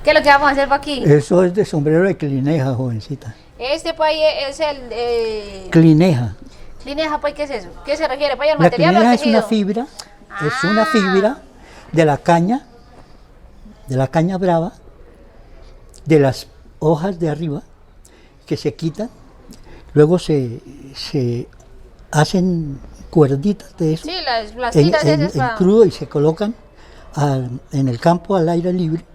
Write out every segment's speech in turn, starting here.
¿Qué es lo que vamos a hacer para aquí? Eso es de sombrero de clineja, jovencita. Este país es el... Clineja. Clineja, pues, ¿qué es eso? ¿Qué se requiere? ¿Para el La material o clineja el es una tejido? fibra, es una Ah. fibra de la caña brava, de las hojas de arriba, que se quitan, luego se hacen cuerditas de eso Sí, las tiras esas en para... crudo y se colocan en el campo al aire libre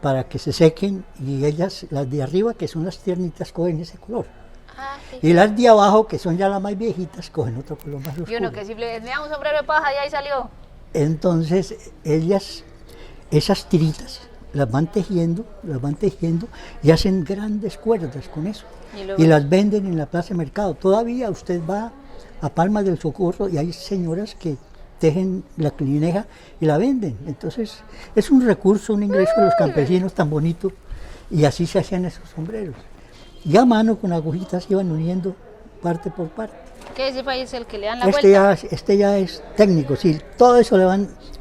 para que se sequen y ellas, las de arriba, que son las tiernitas, cogen ese color. Ah, sí. Y las de abajo, que son ya las más viejitas, cogen otro color más oscuro. Y uno que simplemente me da un sombrero de paja y ahí salió. Entonces, ellas, esas tiritas, las van tejiendo y hacen grandes cuerdas con eso. luego- Y las venden en la plaza de mercado. Todavía usted va a Palmas del Socorro y hay señoras que tejen la clineja y la venden. Entonces, es un recurso, un ingreso de los campesinos tan bonito. Y así se hacían esos sombreros. Y a mano con agujitas iban uniendo parte por parte. ¿Qué ese país es el que le dan la Este vuelta? ya es técnico, sí. Todo eso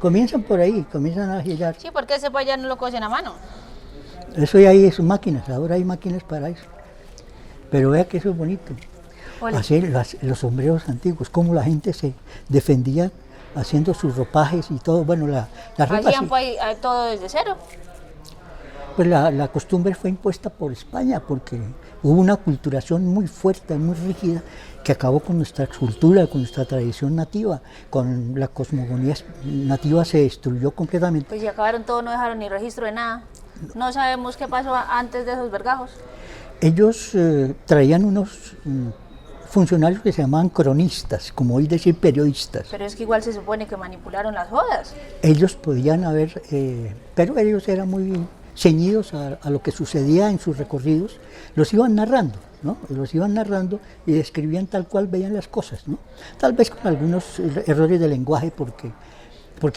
comienzan por ahí, comienzan a girar. Sí, porque ese país ya no lo cosen a mano. Eso ya hay sus máquinas, ahora hay máquinas para eso. Pero vea que eso es bonito. Hola. Hacer los sombreros antiguos, cómo la gente se defendía haciendo sus ropajes y todo. Bueno, la ropa Hacían sí, pues, todo desde cero. pues la costumbre fue impuesta por España porque hubo una culturación muy fuerte, muy rígida, que acabó con nuestra cultura, con nuestra tradición nativa. Con la cosmogonía nativa se destruyó completamente. Pues si acabaron todo, no dejaron ni registro de nada. No sabemos qué pasó antes de esos vergajos. Ellos traían unos funcionarios que se llamaban cronistas, como hoy decir periodistas. Pero es que igual se supone que manipularon las jodas. Ellos podían haber, pero ellos eran muy ceñidos a lo que sucedía en sus recorridos, los iban narrando, ¿no? Los iban narrando y describían tal cual veían las cosas, ¿no? Tal vez con algunos errores de lenguaje, porque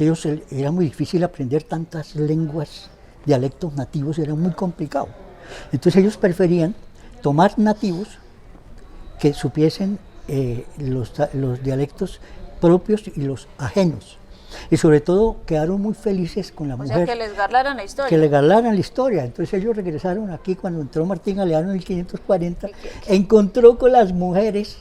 ellos era muy difícil aprender tantas lenguas, dialectos nativos, era muy complicado. Entonces ellos preferían tomar nativos que supiesen los dialectos propios y los ajenos. Y sobre todo quedaron muy felices con la O mujer. sea, que les garlaran la historia. Que le galaran la historia. Entonces ellos regresaron aquí cuando entró Martín Galeano en 1540, encontró con las mujeres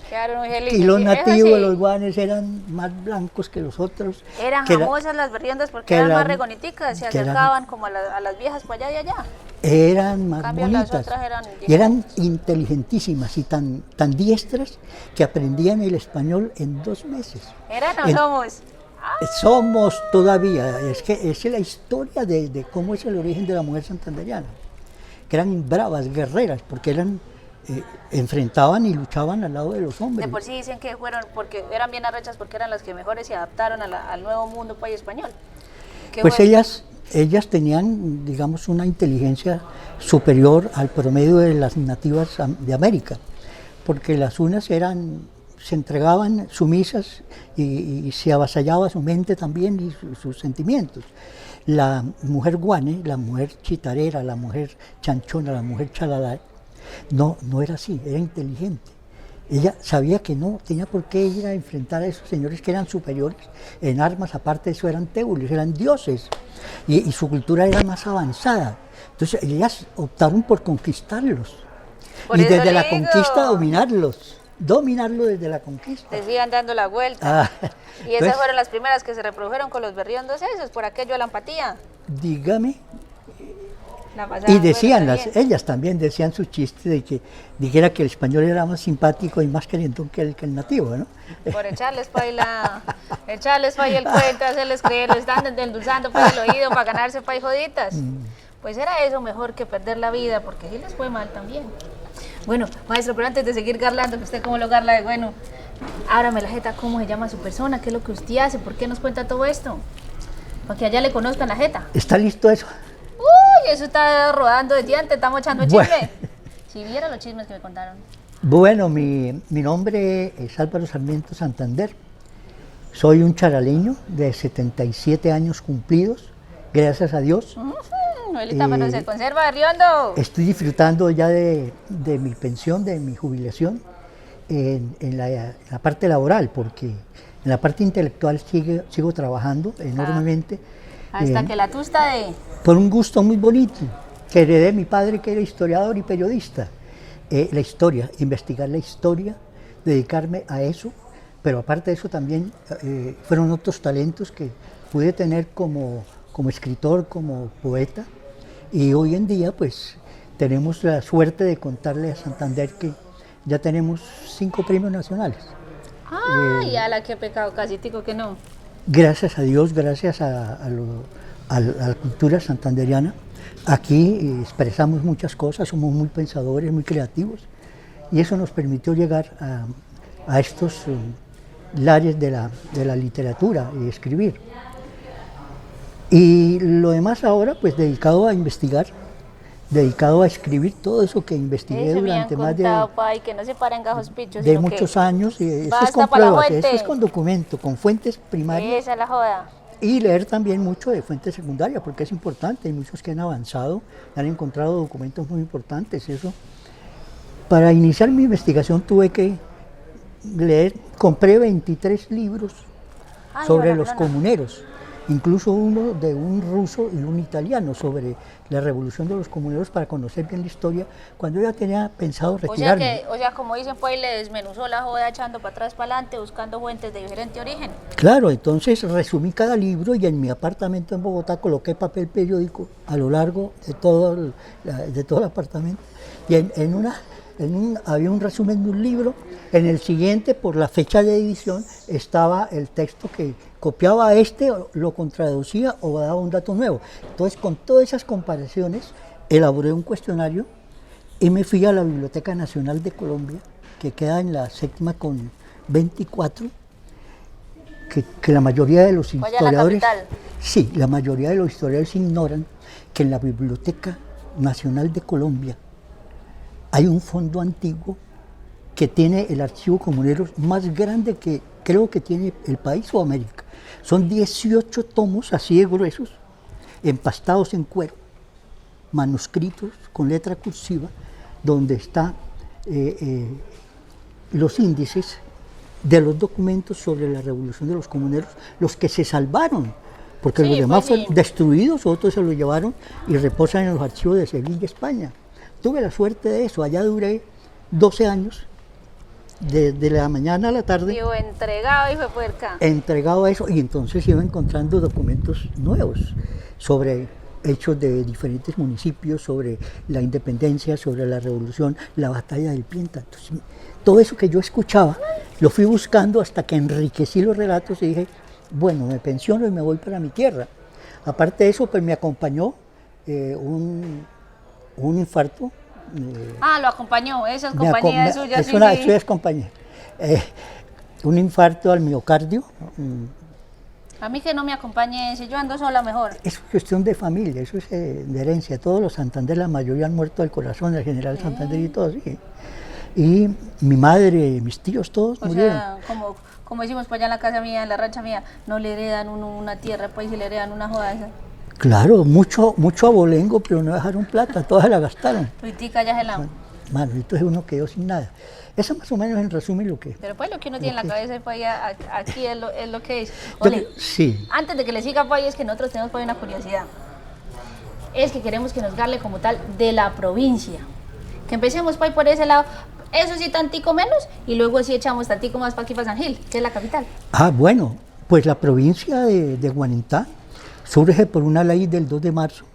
Quedaron muy felices. y los Sí, nativos, eso sí. los guanes, eran más blancos que los otros. Eran que era- famosas las berriendas porque que eran más eran- regoniticas, se que eran- acercaban como a las viejas para allá y allá. Eran más Cambio, las bonitas otras eran y eran inteligentísimas y tan diestras que aprendían el español en 2 meses. ¿Eran o En- somos? Somos todavía, es que es la historia de cómo es el origen de la mujer santanderiana, que eran bravas, guerreras, porque enfrentaban y luchaban al lado de los De hombres. por sí dicen que fueron, porque eran bien arrechas, porque eran las que mejores se adaptaron al nuevo mundo país español. Qué Pues bueno. ellas tenían, digamos, una inteligencia superior al promedio de las nativas de América, porque las unas se entregaban sumisas y se avasallaba su mente también y sus sentimientos. La mujer guane, la mujer chitarera, la mujer chanchona, la mujer chaladá, no era así, era inteligente. Ella sabía que no tenía por qué ir a enfrentar a esos señores que eran superiores en armas, aparte de eso eran teules, eran dioses, y su cultura era más avanzada. Entonces ellas optaron por conquistarlos Por y eso desde la digo. conquista dominarlo desde la conquista. Les iban dando la vuelta. Ah, Y esas entonces, fueron las primeras que se reprodujeron con los berriondos esos, por aquello de la empatía. dígame, La y pasaban decían, bueno también. ellas también decían su chiste de que dijera que el español era más simpático y más querientón que el nativo, ¿no? Por echarles pa' ahí el cuento, hacerles creer, les están endulzando para el oído, para ganarse pa' ahí joditas. Pues era eso mejor que perder la vida, porque sí les fue mal también. Bueno, maestro, pero antes de seguir garlando, que usted cómo lo garla de bueno, ábrame la jeta, ¿cómo se llama su persona? ¿Qué es lo que usted hace? ¿Por qué nos cuenta todo esto? Para que allá le conozcan la jeta. ¿Está listo eso? Uy, eso está rodando desde antes, estamos echando chisme. Bueno. Si viera los chismes que me contaron. Bueno, mi nombre es Álvaro Sarmiento Santander. Soy un charaleño de 77 años cumplidos, gracias a Dios. Noelita, pero se conserva berriondo. Estoy disfrutando ya de mi pensión, de mi jubilación, en la parte laboral, porque en la parte intelectual sigo trabajando enormemente. Hasta que la tusta de... Por un gusto muy bonito que heredé de mi padre, que era historiador y periodista. La historia, investigar la historia, dedicarme a eso, pero aparte de eso también fueron otros talentos que pude tener como escritor, como poeta, y hoy en día pues tenemos la suerte de contarle a Santander que ya tenemos 5 premios nacionales. ¡Ay, ala, qué pecado! Casi digo que no. Gracias a Dios, gracias a la cultura santanderiana. Aquí expresamos muchas cosas, somos muy pensadores, muy creativos, y eso nos permitió llegar a estos lares de la literatura y escribir. Y lo demás ahora, pues dedicado a investigar, dedicado a escribir todo eso que investigué durante más que no se paran gajos pichos, de muchos años. Y eso es con pruebas, eso es con documento, con fuentes primarias. Esa es la joda. Y leer también mucho de fuentes secundarias, porque es importante. Hay muchos que han avanzado, han encontrado documentos muy importantes. Eso. Para iniciar mi investigación tuve que leer, compré 23 libros sobre los comuneros, incluso uno de un ruso y un italiano sobre la revolución de los comuneros para conocer bien la historia, cuando yo ya tenía pensado retirarme. O sea, como dicen, pues le desmenuzó la joda echando para atrás, para adelante, buscando fuentes de diferente origen. Claro, entonces resumí cada libro y en mi apartamento en Bogotá coloqué papel periódico a lo largo de todo el apartamento, y había un resumen de un libro, en el siguiente, por la fecha de edición, estaba el texto que copiaba lo contraducía o daba un dato nuevo. Entonces, con todas esas comparaciones, elaboré un cuestionario y me fui a la Biblioteca Nacional de Colombia, que queda en la 7ª con 24, que la mayoría de los historiadores... Sí, la mayoría de los historiadores ignoran que en la Biblioteca Nacional de Colombia hay un fondo antiguo que tiene el archivo comunero más grande que creo que tiene el país o América. Son 18 tomos así de gruesos, empastados en cuero, manuscritos con letra cursiva, donde están los índices de los documentos sobre la revolución de los comuneros, los que se salvaron, porque los demás fueron destruidos, otros se los llevaron y reposan en los archivos de Sevilla, España. Tuve la suerte de eso, allá duré 12 años, de la mañana a la tarde. Digo, entregado, hijo de puerca. Entregado a eso, y entonces iba encontrando documentos nuevos sobre hechos de diferentes municipios, sobre la independencia, sobre la revolución, la batalla del Pienta. Entonces, todo eso que yo escuchaba, lo fui buscando hasta que enriquecí los relatos y dije, bueno, me pensiono y me voy para mi tierra. Aparte de eso, pues me acompañó un infarto. Lo acompañó, esa es compañía de suya. Eso es compañía. Un infarto al miocardio. A mí que no me acompañe ese, yo ando sola mejor. Es cuestión de familia, eso es de herencia. Todos los Santander, la mayoría han muerto del corazón, el general Santander y todos. Sí. Y mi madre, mis tíos, todos murieron. Sea, como decimos pues allá en la casa mía, en la rancha mía, no le heredan una tierra, pues si le heredan una joda esa. Claro, mucho abolengo, pero no dejaron plata, todas la gastaron. Tuitica ya se la... Mano, entonces uno quedó sin nada. Eso más o menos en resumen lo que... Pero pues lo que uno tiene en la cabeza, pues ya aquí es lo que es. Ole, sí. Antes de que le siga, pues es que nosotros tenemos pues una curiosidad. Es que queremos que nos hable como tal de la provincia. Que empecemos pues por ese lado, eso sí tantico menos, y luego sí echamos tantico más para aquí para San Gil, que es la capital. Bueno, pues la provincia de Guanintá surge por una ley del 2 de marzo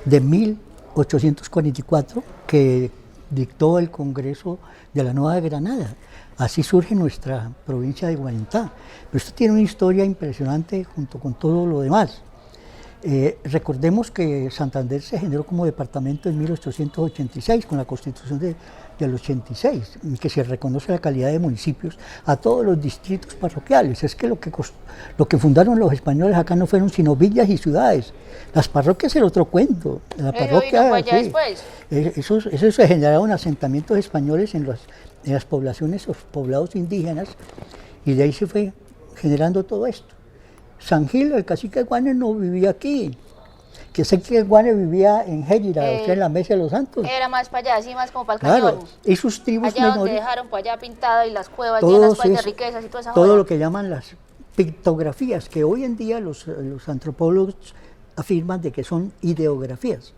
de 1844 que dictó el Congreso de la Nueva Granada. Así surge nuestra provincia de Guanintá. Pero esto tiene una historia impresionante junto con todo lo demás. Recordemos que Santander se generó como departamento en 1886 con la Constitución del 86, en que se reconoce la calidad de municipios a todos los distritos parroquiales. Es que lo que fundaron los españoles acá no fueron sino villas y ciudades. Las parroquias era otro cuento. La parroquia, sí, eso se generaron asentamientos españoles en las poblaciones o poblados indígenas, y de ahí se fue generando todo esto. San Gil, el cacique Guane, no vivía aquí. Que sé que Guane vivía en Gérira, o sea, en la Mesa de los Santos. Era más para allá, así más como para el Cañón. Claro, y sus tribus allá menores. Donde dejaron para allá pintado y las cuevas llenas pues, de riquezas y toda esa todo joda. Lo que llaman las pictografías, que hoy en día los antropólogos afirman de que son ideografías,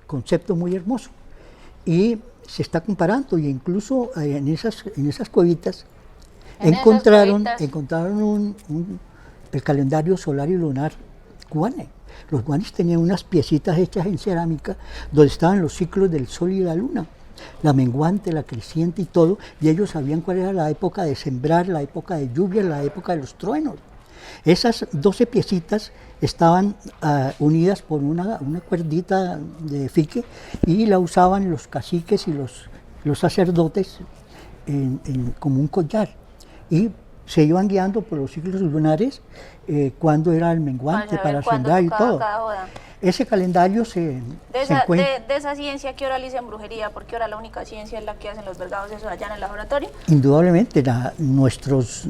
concepto muy hermoso. Y se está comparando, y incluso en esas cuevitas encontraron el calendario solar y lunar cubano. Los guanes tenían unas piecitas hechas en cerámica donde estaban los ciclos del sol y la luna, la menguante, la creciente y todo, y ellos sabían cuál era la época de sembrar, la época de lluvia, la época de los truenos. Esas 12 piecitas estaban unidas por una cuerdita de fique y la usaban los caciques y los sacerdotes como un collar. Y se iban guiando por los ciclos lunares cuando era el menguante para sembrar y todo. Ese calendario se encuentra... De esa ciencia, ¿qué hora le dicen brujería? Porque ahora la única ciencia es la que hacen los vergados esos allá en el laboratorio. Indudablemente, nuestros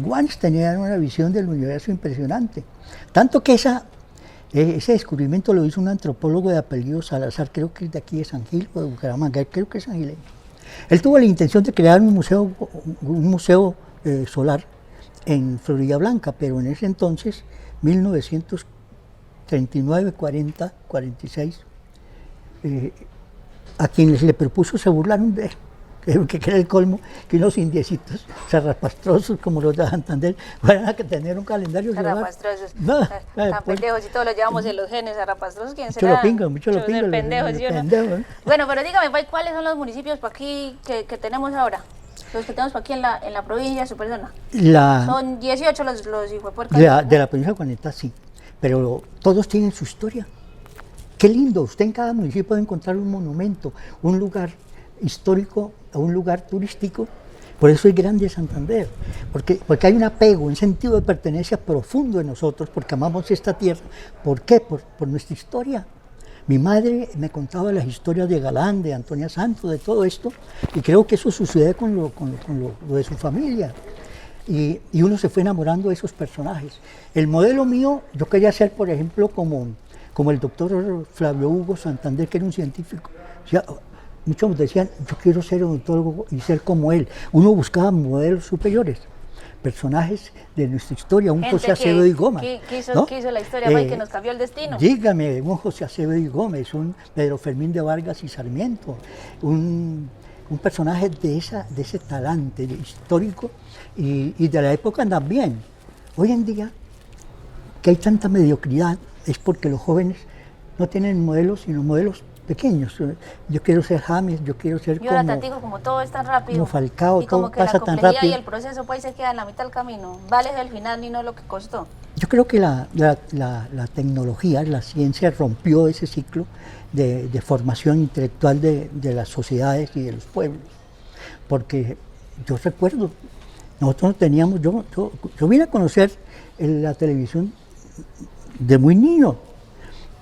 guanes tenían una visión del universo impresionante. Tanto que ese descubrimiento lo hizo un antropólogo de apellido Salazar, creo que es de aquí de San Gil o de Bucaramanga, creo que es sangileño. Él tuvo la intención de crear un museo solar en Florida Blanca, pero en ese entonces, 1939, 40, 46, a quienes le propuso se burlaron de él, que era el colmo, que unos indiecitos zarrapastrosos como los de Santander fueran a tener un calendario solar. Zarrapastrosos, tan pendejos y todos los llevamos en los genes, zarrapastrosos, ¿quién será? Mucho lo pingo. Pendejos, ¿sí o no? Bueno, pero dígame, Pai, ¿cuáles son los municipios para aquí que tenemos ahora? Los que tenemos aquí en la provincia de su persona. Son 18 los hijuepuercas. De la provincia de Cuarenta, sí, pero todos tienen su historia. Qué lindo, usted en cada municipio puede encontrar un monumento, un lugar histórico, un lugar turístico. Por eso es grande Santander, porque hay un apego, un sentido de pertenencia profundo en nosotros, porque amamos esta tierra. ¿Por qué? Por nuestra historia. Mi madre me contaba las historias de Galán, de Antonia Santos, de todo esto, y creo que eso sucede con lo de su familia. Y uno se fue enamorando de esos personajes. El modelo mío, yo quería ser, por ejemplo, como el doctor Flavio Hugo Santander, que era un científico. O sea, muchos decían, yo quiero ser odontólogo y ser como él. Uno buscaba modelos superiores, personajes de nuestra historia, un José Acevedo y Gómez. ¿Qué hizo la historia, Pai, que nos cambió el destino? Dígame, un José Acevedo y Gómez, un Pedro Fermín de Vargas y Sarmiento, un personaje de ese talante histórico y de la época también. Hoy en día, que hay tanta mediocridad, es porque los jóvenes no tienen modelos, sino modelos pequeños. Yo quiero ser James, yo quiero ser como todo es tan rápido. Como Falcao, y como todo que pasa tan rápido. Y el proceso pues se queda en la mitad del camino. Vale el final ni no lo que costó. Yo creo que la tecnología, la ciencia rompió ese ciclo de formación intelectual de las sociedades y de los pueblos. Porque yo recuerdo, nosotros no teníamos, yo vine a conocer la televisión de muy niño,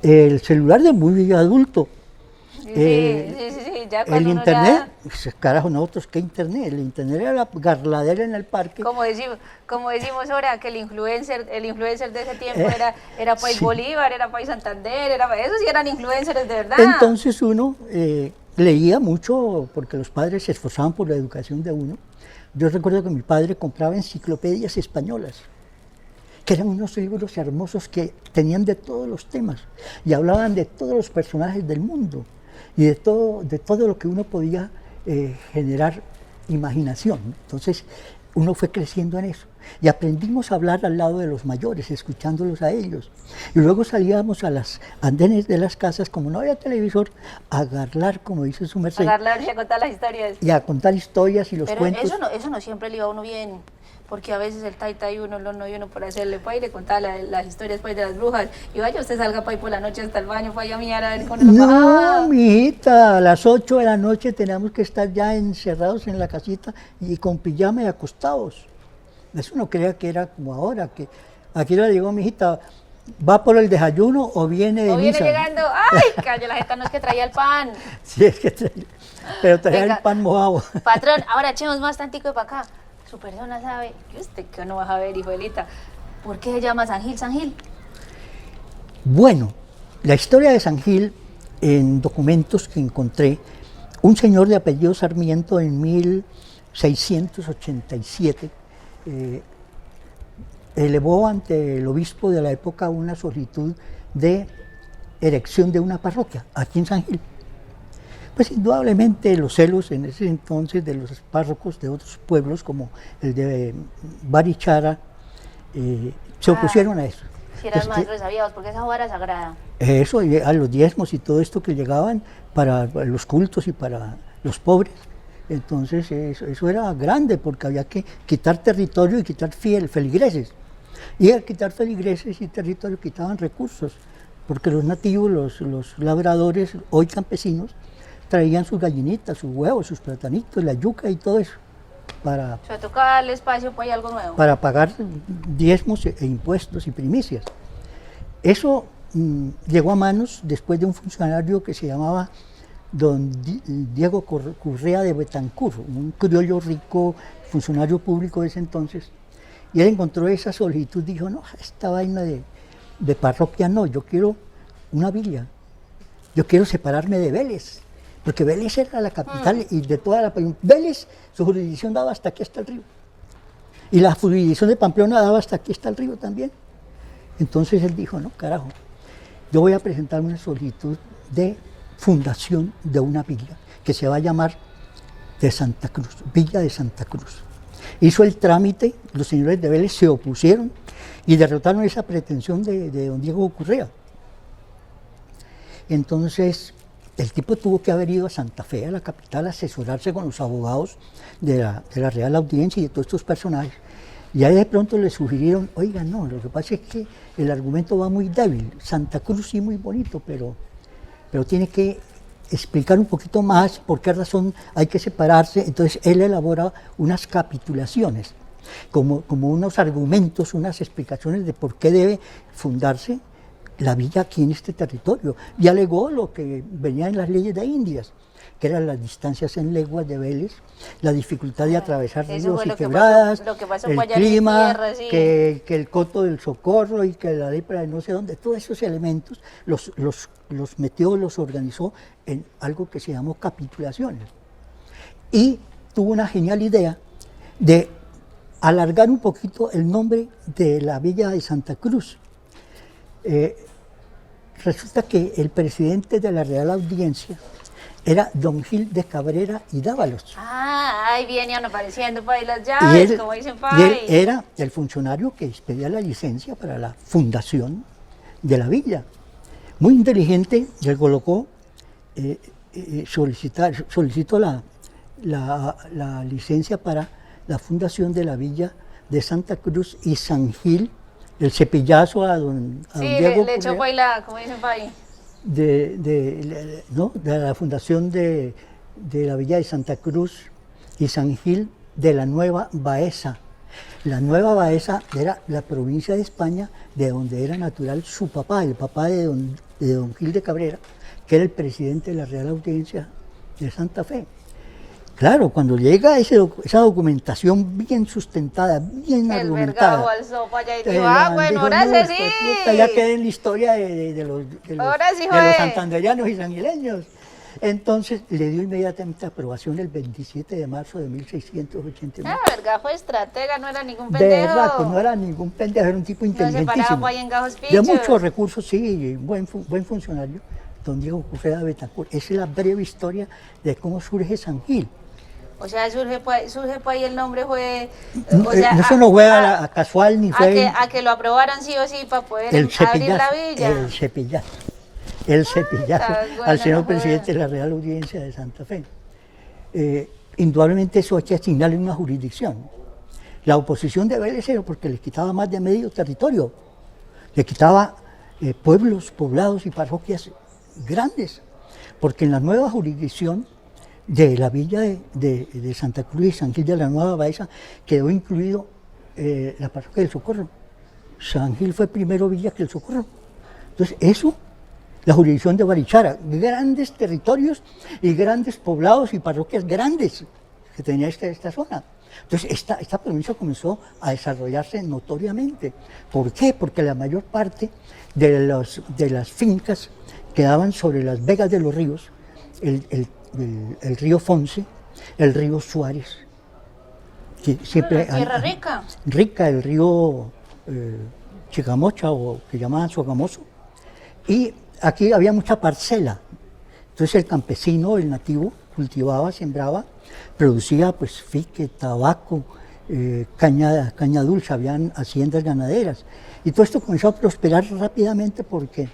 el celular de muy adulto. Ya el internet, carajo, nosotros, ¿qué internet? El internet era la garladera en el parque. Como decimos ahora, que el influencer de ese tiempo era País Bolívar, era País Santander, esos sí eran influencers de verdad. Entonces uno leía mucho porque los padres se esforzaban por la educación de uno. Yo recuerdo que mi padre compraba enciclopedias españolas, que eran unos libros hermosos que tenían de todos los temas y hablaban de todos los personajes del mundo y de todo lo que uno podía generar imaginación. Entonces uno fue creciendo en eso y aprendimos a hablar al lado de los mayores, escuchándolos a ellos. Y luego salíamos a las andenes de las casas, como no había televisor, a garlar, como dice su merced. A garlar y a contar las historias. Y a contar historias y los cuentos. Pero eso no siempre le iba a uno bien, porque a veces el taita y uno por hacerle Pai, le contaba las historias Pai de las brujas. Y vaya, usted salga Pai por la noche hasta el baño, Pai, a mirar a ver con el No, mijita, a las 8 de la noche teníamos que estar ya encerrados en la casita y con pijama y acostados. Eso no creía que era como ahora, que aquí le digo, mijita, ¿va por el desayuno o viene de misa? Viene llegando, ¡ay! Calla, la jeta no es que traía el pan. Sí, es que traía, pero traía el pan mojado. Patrón, ahora echemos más tantico para acá. Su persona sabe, que usted que no va a saber, hijuelita, ¿por qué se llama San Gil, San Gil? Bueno, la historia de San Gil, en documentos que encontré, un señor de apellido Sarmiento en 1687, elevó ante el obispo de la época una solicitud de erección de una parroquia aquí en San Gil. Pues indudablemente los celos en ese entonces de los párrocos de otros pueblos como el de Barichara se opusieron a eso. Si eran más resabiados, porque esa era sagrada. Eso, a los diezmos y todo esto que llegaban para los cultos y para los pobres. Entonces eso era grande porque había que quitar territorio y quitar feligreses. Y al quitar feligreses y territorio quitaban recursos, porque los nativos, los labradores, hoy campesinos, traían sus gallinitas, sus huevos, sus platanitos, la yuca y todo eso. O sea, tocaba darle espacio para algo nuevo. Para pagar diezmos e impuestos y primicias. Eso llegó a manos después de un funcionario que se llamaba don Diego Correa de Betancur, un criollo rico, funcionario público de ese entonces. Y él encontró esa solicitud, dijo, no, esta vaina de parroquia no, yo quiero una villa, yo quiero separarme de Vélez. Porque Vélez era la capital y de toda la provincia. Vélez, su jurisdicción daba hasta aquí, hasta el río. Y la jurisdicción de Pamplona daba hasta aquí, hasta el río también. Entonces él dijo, no, carajo, yo voy a presentar una solicitud de fundación de una villa que se va a llamar de Santa Cruz, Villa de Santa Cruz. Hizo el trámite, los señores de Vélez se opusieron y derrotaron esa pretensión de don Diego Correa. Entonces, el tipo tuvo que haber ido a Santa Fe, a la capital, a asesorarse con los abogados de la Real Audiencia y de todos estos personajes. Y ahí de pronto le sugirieron, oiga, no, lo que pasa es que el argumento va muy débil. Santa Cruz sí muy bonito, pero tiene que explicar un poquito más por qué razón hay que separarse. Entonces él elabora unas capitulaciones, como unos argumentos, unas explicaciones de por qué debe fundarse la villa aquí en este territorio, y alegó lo que venía en las leyes de Indias, que eran las distancias en leguas de Vélez, la dificultad de atravesar ríos y quebradas, el clima, tierra, sí. que el coto del Socorro y que la lepra de no sé dónde, todos esos elementos los metió, los organizó en algo que se llamó capitulaciones. Y tuvo una genial idea de alargar un poquito el nombre de la villa de Santa Cruz. Resulta que el presidente de la Real Audiencia era don Gil de Cabrera y Dávalos. Ahí venían apareciendo por ahí las llaves, como dicen por ahí. Y él era el funcionario que expedía la licencia para la fundación de la villa. Muy inteligente, le colocó, solicitó la licencia para la fundación de la villa de Santa Cruz y San Gil, el cepillazo a don Diego le echó baila, como dicen por ahí. De la fundación de la villa de Santa Cruz y San Gil de la Nueva Baeza. La Nueva Baeza era la provincia de España de donde era natural su papá, el papá de don Gil de Cabrera, que era el presidente de la Real Audiencia de Santa Fe. Claro, cuando llega esa documentación bien sustentada, bien argumentada. Bueno, ahora sí. Ya queda en la historia de los santandereanos y sangileños. Entonces le dio inmediatamente aprobación el 27 de marzo de 1689. Verga, fue estratega, no era ningún pendejo. De verdad, pues no era ningún pendejo, era un tipo inteligentísimo. De muchos recursos, sí, buen funcionario, don Diego Correa de Betancur. Esa es la breve historia de cómo surge San Gil. O sea, surge por ahí el nombre fue... eso no fue casual ni fue... A que lo aprobaran sí o sí para poder abrir la villa. El cepillazo al señor presidente de la Real Audiencia de Santa Fe. Indudablemente eso hay que asignarle una jurisdicción. La oposición de Vélez era porque les quitaba más de medio territorio. Le quitaba pueblos, poblados y parroquias grandes. Porque en la nueva jurisdicción de la villa de Santa Cruz y San Gil de la Nueva Baeza quedó incluido la parroquia del Socorro. San Gil fue primero villa que el Socorro. Entonces eso, la jurisdicción de Barichara, grandes territorios y grandes poblados y parroquias grandes que tenía esta zona. Entonces esta provincia comenzó a desarrollarse notoriamente. ¿Por qué? Porque la mayor parte de las fincas quedaban sobre las vegas de los ríos, el río Fonce, el río Suárez, que siempre tierra rica. Rica, el río chicamocha o que llamaban sogamoso. Y aquí había mucha parcela. Entonces el campesino, el nativo, cultivaba, sembraba, producía pues fique, tabaco, caña dulce, habían haciendas ganaderas. Y todo esto comenzó a prosperar rápidamente porque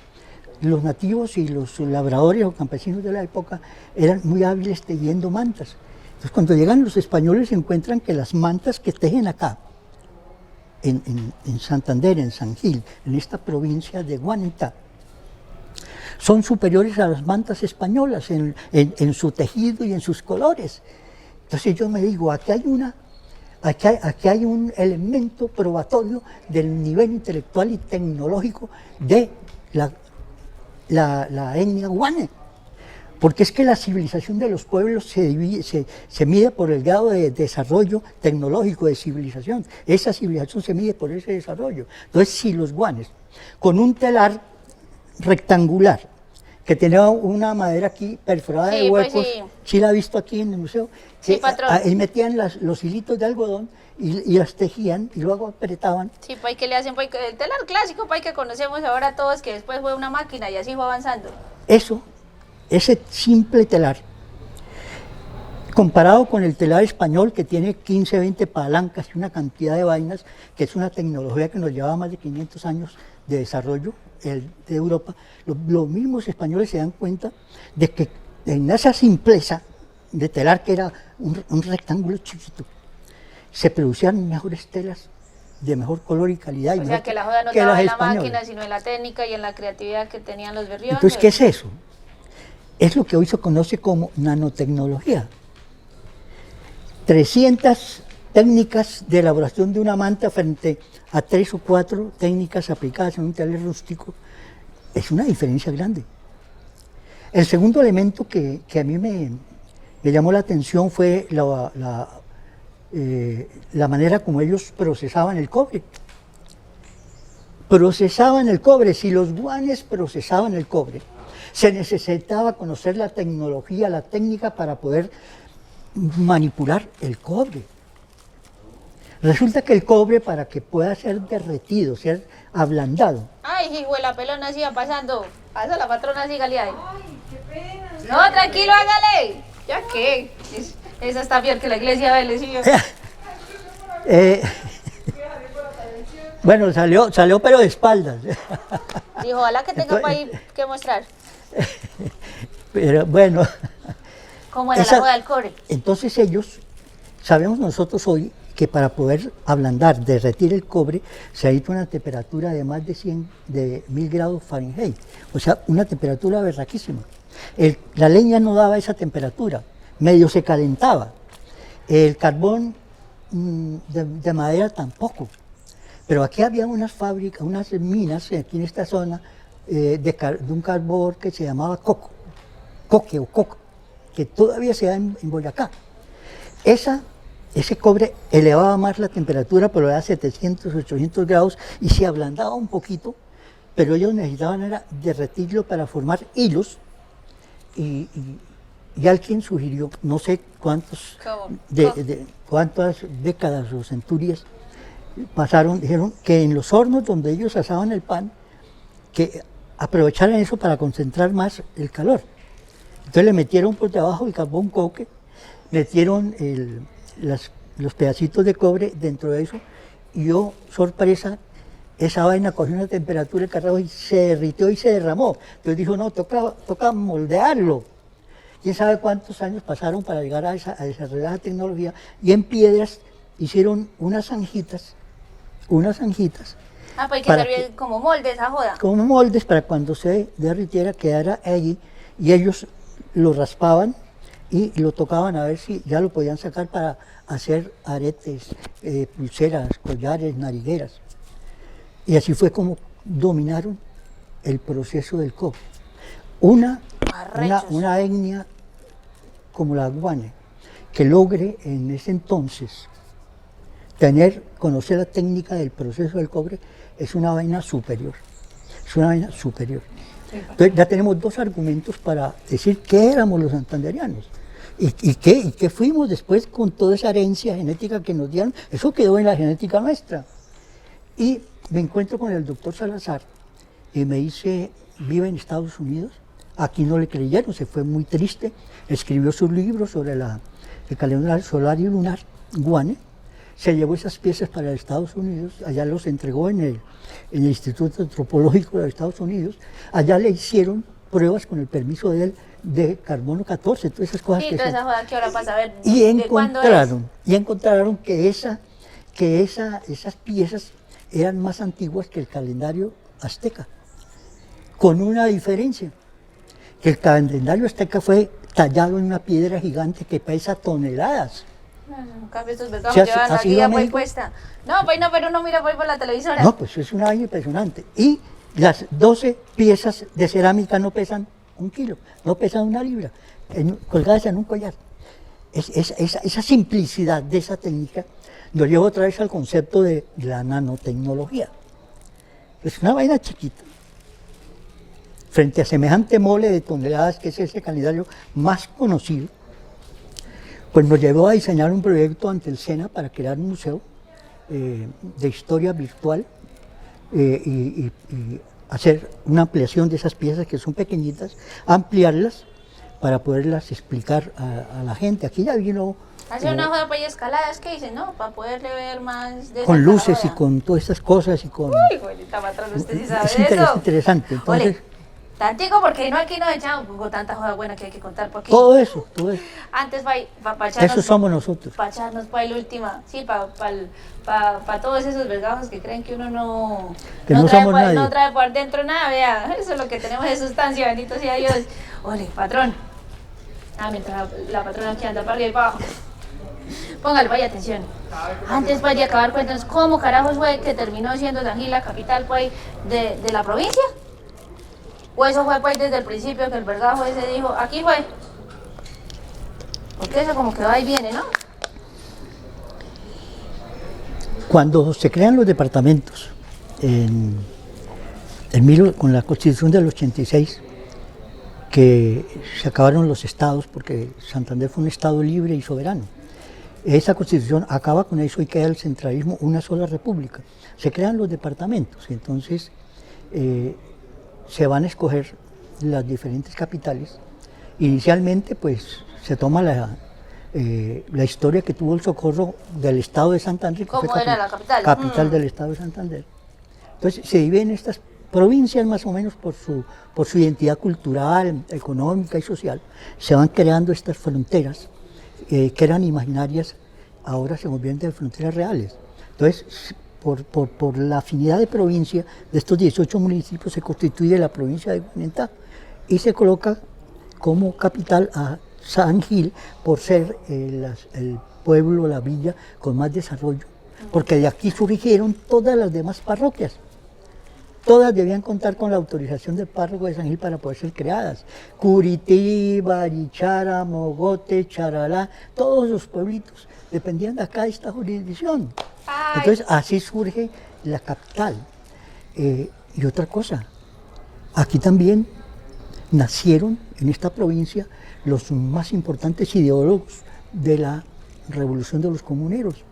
los nativos y los labradores o campesinos de la época eran muy hábiles tejiendo mantas. Entonces cuando llegan los españoles se encuentran que las mantas que tejen acá, en Santander, en San Gil, en esta provincia de Guanentá, son superiores a las mantas españolas en su tejido y en sus colores. Entonces yo me digo, aquí hay un elemento probatorio del nivel intelectual y tecnológico de la etnia guane. Porque es que la civilización de los pueblos se mide por el grado de desarrollo tecnológico de civilización. Esa civilización se mide por ese desarrollo. Entonces, si los guanes, con un telar rectangular, que tenía una madera aquí perforada de huecos, pues sí. ¿Sí la ha visto aquí en el museo? Sí, patrón. Ahí metían los hilitos de algodón y las tejían y luego apretaban. Sí, pues que le hacen pues, el telar clásico, pues que conocemos ahora todos, que después fue una máquina y así fue avanzando. Ese simple telar, comparado con el telar español que tiene 15, 20 palancas y una cantidad de vainas, que es una tecnología que nos llevaba más de 500 años de desarrollo de Europa, los mismos españoles se dan cuenta de que en esa simpleza de telar, que era un rectángulo chiquito, se producían mejores telas de mejor color y calidad. O sea, que la joda no estaba en la máquina, sino en la técnica y en la creatividad que tenían los berriones. Entonces, ¿qué es eso? Es lo que hoy se conoce como nanotecnología. 300 técnicas de elaboración de una manta frente a 3 o 4 técnicas aplicadas en un telar rústico, es una diferencia grande. El segundo elemento que a mí me llamó la atención fue la manera como ellos procesaban el cobre. Procesaban el cobre. Si los guanes procesaban el cobre, se necesitaba conocer la tecnología, la técnica para poder manipular el cobre. Resulta que el cobre, para que pueda ser derretido, ser ablandado. Ay, hijo, la pelona siga pasando. Pasa la patrona, sígale ahí. Ay, qué pena. No, tranquilo, hágale. ¿Ya qué? Esa está peor que la iglesia de Belecillo. Bueno, salió pero de espaldas. Dijo, ojalá que tenga para ahí que mostrar. Pero bueno. ¿Cómo era la joda del cobre? Entonces ellos, sabemos nosotros hoy que para poder ablandar, derretir el cobre, se necesita una temperatura de más de 1000 grados Fahrenheit. O sea, una temperatura berraquísima. La leña no daba esa temperatura, medio se calentaba. El carbón de madera tampoco. Pero aquí había unas fábricas, unas minas, aquí en esta zona, de un carbón que se llamaba coco, que todavía se da en Boyacá. Ese cobre elevaba más la temperatura, pero era 700, 800 grados y se ablandaba un poquito, pero ellos necesitaban era derretirlo para formar hilos y alguien sugirió, no sé cuántas décadas o centurias pasaron, dijeron que en los hornos donde ellos asaban el pan, que aprovecharan eso para concentrar más el calor. Entonces le metieron por debajo el carbón coque, metieron los pedacitos de cobre dentro de eso, y oh, sorpresa, esa vaina cogió una temperatura del carajo y se derritió y se derramó. Entonces dijo, no, toca moldearlo. Quién sabe cuántos años pasaron para llegar a desarrollar la tecnología, y en piedras hicieron unas zanjitas. Ah, pues hay que servir como moldes esa joda. Como moldes para cuando se derritiera quedara allí, y ellos lo raspaban y lo tocaban a ver si ya lo podían sacar para hacer aretes, pulseras, collares, narigueras. Y así fue como dominaron el proceso del cobre. Una etnia como la guane, que logre en ese entonces conocer la técnica del proceso del cobre, es una vaina superior. Es una vaina superior. Entonces ya tenemos dos argumentos para decir qué éramos los santanderianos y qué fuimos después con toda esa herencia genética que nos dieron. Eso quedó en la genética nuestra. Y me encuentro con el doctor Salazar y me dice, vive en Estados Unidos. Aquí no le creyeron, se fue muy triste. Escribió su libro sobre el calendario solar y lunar, Guane. Se llevó esas piezas para Estados Unidos, allá los entregó en el Instituto Antropológico de Estados Unidos. Allá le hicieron pruebas con el permiso de él de carbono 14, todas esas cosas. Sí, que toda esa joda que ahora pasa a ver. y ¿de cuándo es? encontraron que esas piezas eran más antiguas que el calendario azteca, con una diferencia, que el calendario azteca fue tallado en una piedra gigante que pesa toneladas. En cambio, estos mercados ¿Sí llevan has la ido a guía pues México? puesta. No, pues no, pero uno mira pues por la televisora. No, pues es una vaina impresionante. Y las 12 piezas de cerámica no pesan 1 kilo, no pesan 1 libra, colgadas en un collar. Esa simplicidad de esa técnica nos lleva otra vez al concepto de la nanotecnología. Es una vaina chiquita. Frente a semejante mole de toneladas, que es ese calendario más conocido, pues nos llevó a diseñar un proyecto ante el SENA para crear un museo de historia virtual y hacer una ampliación de esas piezas que son pequeñitas, ampliarlas para poderlas explicar a la gente. Aquí ya vino Hacer una joda para escaladas, ¿qué dicen? No, para poderle ver más de con cerca la luces y joda. con todas estas cosas y con... Uy, güeyita patrón, usted sí sabe es de eso. interesante. Entonces, Ole, tantico porque no aquí nos echamos con tanta joda buena que hay que contar porque todo eso. antes para echarnos, Eso somos nosotros. para echarnos para la última, sí, para todos esos vergajos que creen que uno no, Que no trae somos nadie. no trae por dentro nada, vea, eso es lo que tenemos de sustancia, bendito sea Dios. Ole, patrón. Mientras la patrona aquí anda para arriba y para abajo. Póngale, vaya atención. Antes pues de acabar, cuéntanos cómo carajos fue que terminó siendo San Gil la capital pues de la provincia. ¿O eso fue pues desde el principio que el vergajo ese dijo, aquí fue? Porque eso como que va y viene, ¿no? Cuando se crean los departamentos, con la Constitución del 86, que se acabaron los estados, porque Santander fue un estado libre y soberano. Esa Constitución acaba con eso y queda el centralismo, una sola república. Se crean los departamentos, y entonces se van a escoger las diferentes capitales. Inicialmente, pues, se toma la historia que tuvo el Socorro del estado de Santander. ¿Cómo era la capital? Capital del estado de Santander. Entonces, se dividen estas provincias más o menos por su identidad cultural, económica y social. Se van creando estas fronteras que eran imaginarias, ahora se convierten en fronteras reales. Entonces, por la afinidad de provincia de estos 18 municipios se constituye la provincia de Guanentá y se coloca como capital a San Gil por ser el pueblo, la villa con más desarrollo, porque de aquí surgieron todas las demás parroquias. Todas debían contar con la autorización del párroco de San Gil para poder ser creadas. Curití, Barichara, Mogote, Charalá, todos los pueblitos dependían de acá de esta jurisdicción. Ay. Entonces así surge la capital. Y otra cosa, aquí también nacieron en esta provincia los más importantes ideólogos de la revolución de los comuneros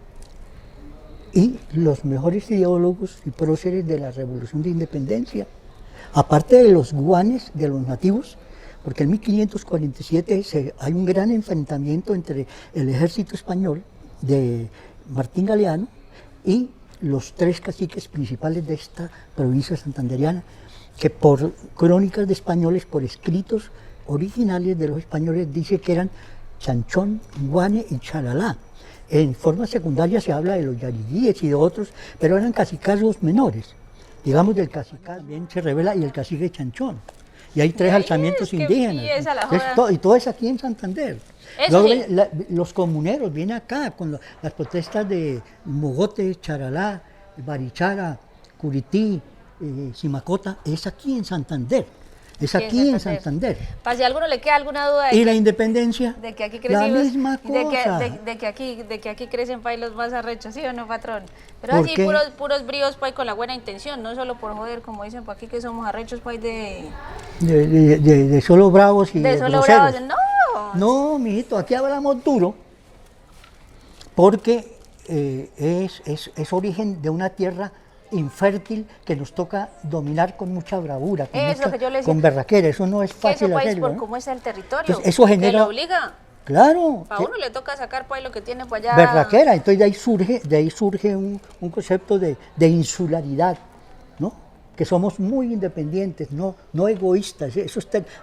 y los mejores ideólogos y próceres de la revolución de independencia, aparte de los guanes, de los nativos, porque en 1547 hay un gran enfrentamiento entre el ejército español de Martín Galeano y los 3 caciques principales de esta provincia santanderiana, que por crónicas de españoles, por escritos originales de los españoles, dice que eran Chanchón, Guane y Charalá. En forma secundaria se habla de los yariguíes y de otros, pero eran cacicazgos menores. Digamos, del cacicazgo también se revela y el cacique Chanchón. Y hay 3 alzamientos que indígenas. empieza la Entonces, joda. y todo es aquí en Santander. Eso Luego sí. los comuneros vienen acá con las protestas de Mogote, Charalá, Barichara, Curití, Simacota. Es aquí en Santander. Es aquí en Santander. Para si a alguno le queda alguna duda Y la independencia, de que aquí la crecimos, misma cosa. de que aquí crecen país los más arrechos, ¿sí o no, patrón? Pero ¿Por así qué? puros bríos pues con la buena intención, no solo por joder, como dicen por aquí que somos arrechos pues De solo bravos y de solo groseros. bravos. No. No, mijito, aquí hablamos duro porque es origen de una tierra infértil que nos toca dominar con mucha bravura, Es lo que yo le decía. con berraquera. Eso no es Que fácil ese país, hacerlo, por ¿no? cómo es el territorio, Entonces, eso genera... que lo obliga. Claro. A uno le toca sacar pues lo que tiene por allá. Berraquera. Entonces de ahí surge un concepto de insularidad, ¿no? Que somos muy independientes, no egoístas.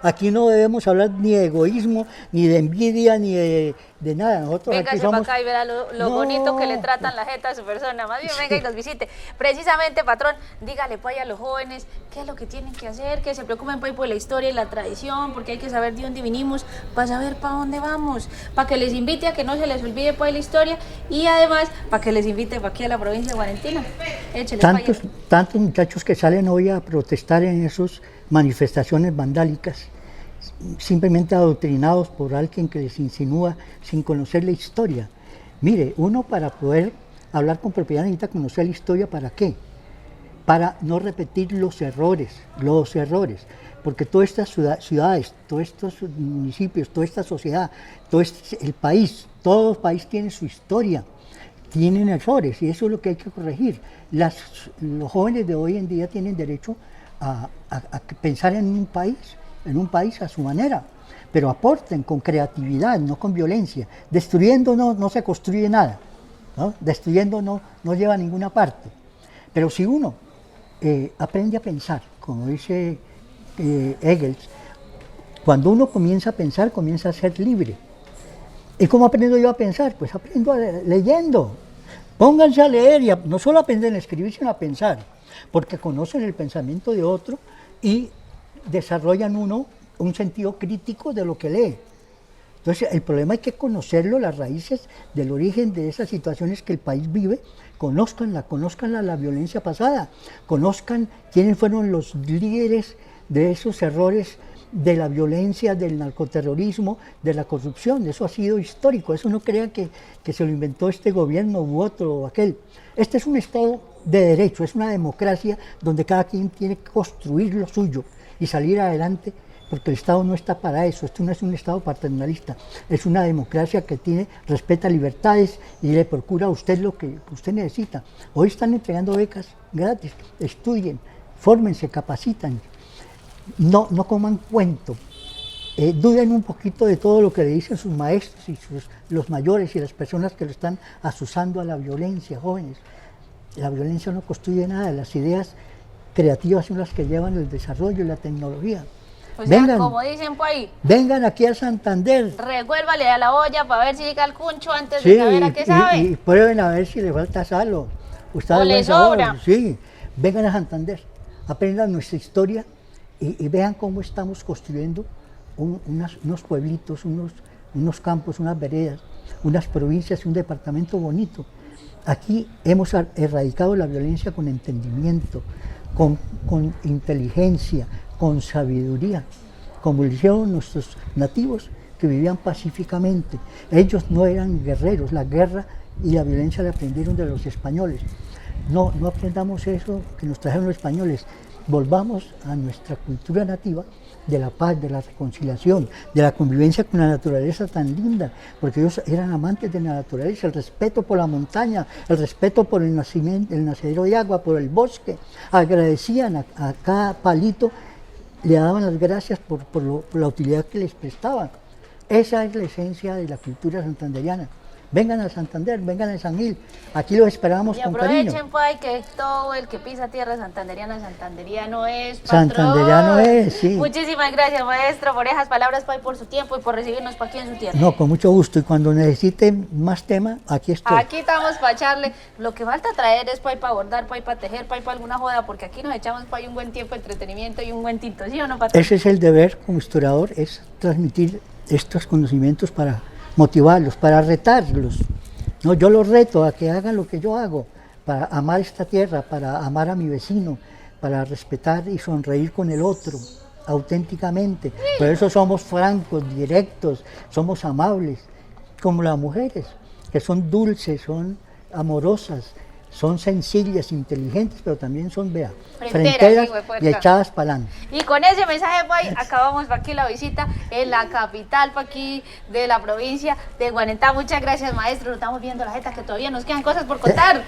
Aquí no debemos hablar ni de egoísmo, ni de envidia, ni de nada. Nosotros aquí Véngase somos... para acá y verá lo No. bonito que le tratan la jeta a su persona. Más bien venga y nos visite. Precisamente, patrón, dígale pues a los jóvenes qué es lo que tienen que hacer, que se preocupen pues por la historia y la tradición, porque hay que saber de dónde vinimos para saber para dónde vamos, para que les invite a que no se les olvide pues la historia y además para que les invite para aquí a la provincia de Guarentina. Échele Tantos muchachos que salen hoy a protestar en esas manifestaciones vandálicas, simplemente adoctrinados por alguien que les insinúa sin conocer la historia. Mire, uno para poder hablar con propiedad necesita conocer la historia. ¿Para qué? Para no repetir los errores, porque todas estas ciudades, todos estos municipios, toda esta sociedad, el país, todo país tiene su historia, tienen errores y eso es lo que hay que corregir. Los jóvenes de hoy en día tienen derecho a pensar en un país a su manera, pero aporten con creatividad, no con violencia. Destruyendo no se construye nada, ¿no? Destruyendo no lleva a ninguna parte. Pero si uno aprende a pensar, como dice Hegel, cuando uno comienza a pensar, comienza a ser libre. ¿Y cómo aprendo yo a pensar? Pues aprendo leyendo. Pónganse a leer y no solo aprenden a escribir, sino a pensar, porque conocen el pensamiento de otro y desarrollan un sentido crítico de lo que lee. Entonces, el problema hay que conocerlo, las raíces del origen de esas situaciones que el país vive, conozcan la violencia pasada, conozcan quiénes fueron los líderes de esos errores de la violencia, del narcoterrorismo, de la corrupción. Eso ha sido histórico, eso no crean que se lo inventó este gobierno u otro o aquel. Este es un Estado de derecho, es una democracia donde cada quien tiene que construir lo suyo y salir adelante, porque el Estado no está para eso. Esto no es un Estado paternalista, es una democracia que respeta libertades y le procura a usted lo que usted necesita. Hoy están entregando becas gratis, estudien, fórmense, capacitan. No coman cuento, duden un poquito de todo lo que le dicen sus maestros y los mayores y las personas que lo están asusando a la violencia, jóvenes. La violencia no construye nada, las ideas creativas son las que llevan el desarrollo y la tecnología. O sea, como dicen por ahí, vengan aquí a Santander. Revuélvale a la olla para ver si llega el cuncho antes de saber a qué sabe. Y prueben a ver si le falta sal o le sobra. Sí, vengan a Santander, aprendan nuestra historia y vean cómo estamos construyendo unos pueblitos, unos campos, unas veredas, unas provincias y un departamento bonito. Aquí hemos erradicado la violencia con entendimiento, con inteligencia, con sabiduría, como lo hicieron nuestros nativos que vivían pacíficamente. Ellos no eran guerreros, la guerra y la violencia la aprendieron de los españoles. No aprendamos eso que nos trajeron los españoles. Volvamos a nuestra cultura nativa de la paz, de la reconciliación, de la convivencia con la naturaleza tan linda, porque ellos eran amantes de la naturaleza, el respeto por la montaña, el respeto por el nacedero de agua, por el bosque. Agradecían a cada palito, le daban las gracias por la utilidad que les prestaban. Esa es la esencia de la cultura santanderiana. Vengan a Santander, vengan a San Gil, aquí los esperamos con cariño. Y aprovechen, pues, que todo el que pisa tierra santanderiano es, patrón. Santanderiano es, sí. Muchísimas gracias, maestro, por esas palabras, pues, por su tiempo y por recibirnos para aquí en su tierra. No, con mucho gusto, y cuando necesiten más tema, aquí estoy. Aquí estamos para echarle, lo que falta traer es para bordar, para tejer, para alguna joda, porque aquí nos echamos para un buen tiempo de entretenimiento y un buen tinto, ¿sí o no, patrón? Ese es el deber como historiador, es transmitir estos conocimientos para motivarlos, para retarlos. No, yo los reto a que hagan lo que yo hago, para amar esta tierra, para amar a mi vecino, para respetar y sonreír con el otro, auténticamente. Por eso somos francos, directos, somos amables, como las mujeres, que son dulces, son amorosas, son sencillas, inteligentes, pero también son, fronteras y echadas para adelante. Y con ese mensaje, pues, acabamos aquí la visita en la capital, pa' aquí de la provincia de Guarentá. Muchas gracias, maestro. Nos estamos viendo la jeta, que todavía nos quedan cosas por contar.